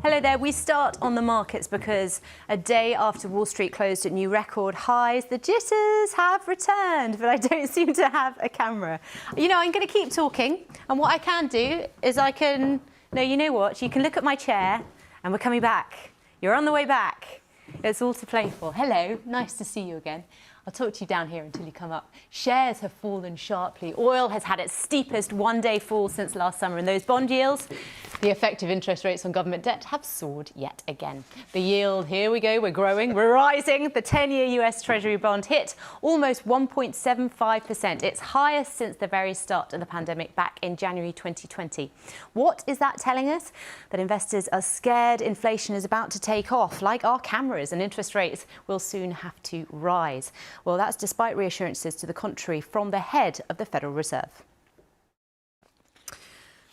Hello there. We start on the markets because a day after Wall Street closed at new record highs, the jitters have returned, but I don't seem to have a camera. You know, I'm going to keep talking, and what I can do is you know what? You can look at my chair, and we're coming back. You're on the way back. It's all to play for. Hello, nice to see you again. I'll talk to you down here until you come up. Shares have fallen sharply. Oil has had its steepest one-day fall since last summer, and those bond yields, the effective interest rates on government debt, have soared yet again. The yield, here we go, we're growing, we're rising. The 10-year US Treasury bond hit almost 1.75%, its highest since the very start of the pandemic back in January 2020. What is that telling us? That investors are scared inflation is about to take off, like our cameras, and interest rates will soon have to rise. Well, that's despite reassurances to the contrary from the head of the Federal Reserve.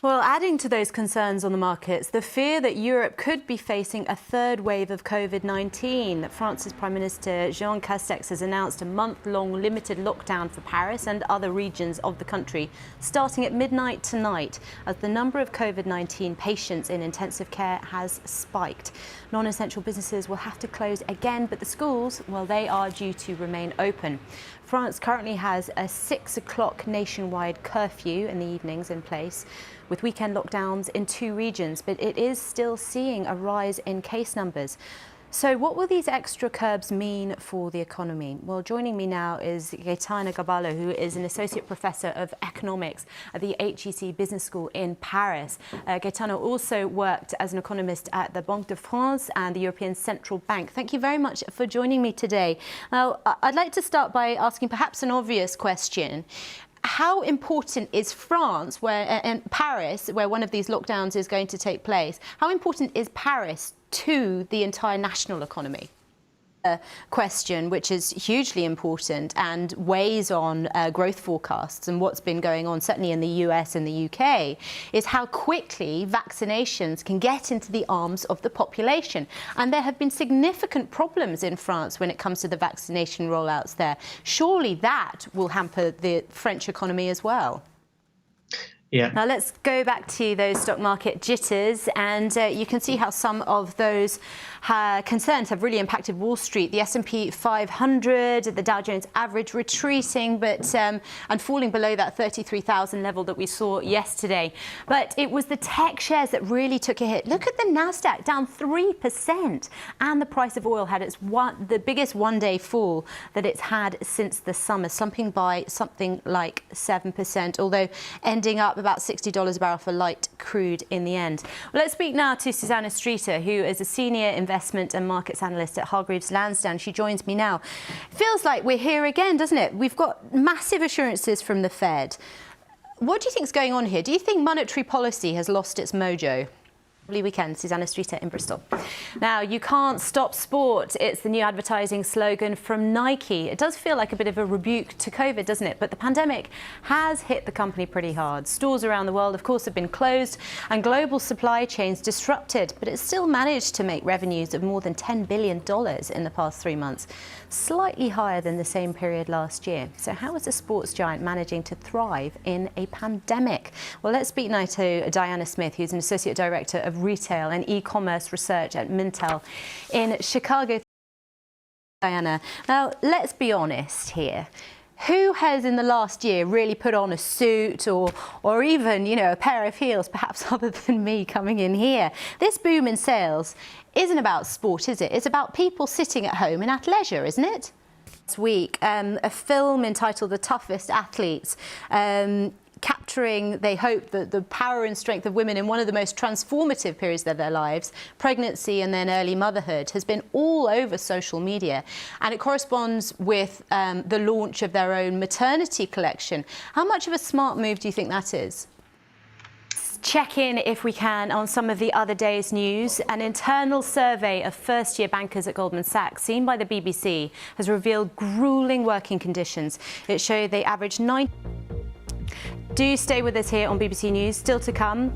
Well, adding to those concerns on the markets, the fear that Europe could be facing a third wave of COVID-19. France's Prime Minister Jean Castex has announced a month-long limited lockdown for Paris and other regions of the country, starting at midnight tonight, as the number of COVID-19 patients in intensive care has spiked. Non-essential businesses will have to close again, but the schools, well, they are due to remain open. France currently has a 6 o'clock nationwide curfew in the evenings in place, with weekend lockdowns in 2 regions, but it is still seeing a rise in case numbers. So what will these extra curbs mean for the economy? Well, joining me now is Gaetano Gaballo, who is an associate professor of economics at the HEC Business School in Paris. Gaetano also worked as an economist at the Banque de France and the European Central Bank. Thank you very much for joining me today. Now, I'd like to start by asking perhaps an obvious question. How important is France, and Paris, where one of these lockdowns is going to take place, how important is Paris to the entire national economy? Question, which is hugely important and weighs on growth forecasts and what's been going on, certainly in the US and the UK, is how quickly vaccinations can get into the arms of the population. And there have been significant problems in France when it comes to the vaccination rollouts there. Surely that will hamper the French economy as well. Yeah. Now let's go back to those stock market jitters, and you can see how some of those concerns have really impacted Wall Street. The S&P 500, the Dow Jones average retreating, but and falling below that 33,000 level that we saw yesterday. But it was the tech shares that really took a hit. Look at the Nasdaq, down 3%, and the price of oil had the biggest one-day fall that it's had since the summer, slumping by something like 7%, although ending up about $60 a barrel for light crude in the end. Well, let's speak now to Susanna Streeter, who is a senior investment and markets analyst at Hargreaves Lansdown. She joins me now. Feels like we're here again, doesn't it? We've got massive assurances from the Fed. What do you think is going on here? Do you think monetary policy has lost its mojo? Lovely weekend, Susanna Streeter in Bristol. Now, you can't stop sport. It's the new advertising slogan from Nike. It does feel like a bit of a rebuke to COVID, doesn't it? But the pandemic has hit the company pretty hard. Stores around the world, of course, have been closed and global supply chains disrupted, but it's still managed to make revenues of more than $10 billion in the past 3 months, slightly higher than the same period last year. So how is a sports giant managing to thrive in a pandemic? Well, let's speak now to Diana Smith, who's an associate director of retail and e-commerce research at Mintel in Chicago. Diana, now let's be honest here. Who has in the last year really put on a suit or even, you know, a pair of heels, perhaps other than me coming in here? This boom in sales isn't about sport, is it? It's about people sitting at home and at leisure, isn't it? This week, a film entitled The Toughest Athletes, capturing, they hope, the power and strength of women in one of the most transformative periods of their lives, pregnancy and then early motherhood, has been all over social media. And it corresponds with the launch of their own maternity collection. How much of a smart move do you think that is? Check in, if we can, on some of the other day's news. An internal survey of first-year bankers at Goldman Sachs, seen by the BBC, has revealed grueling working conditions. It showed they averaged 9. Do stay with us here on BBC News. Still to come,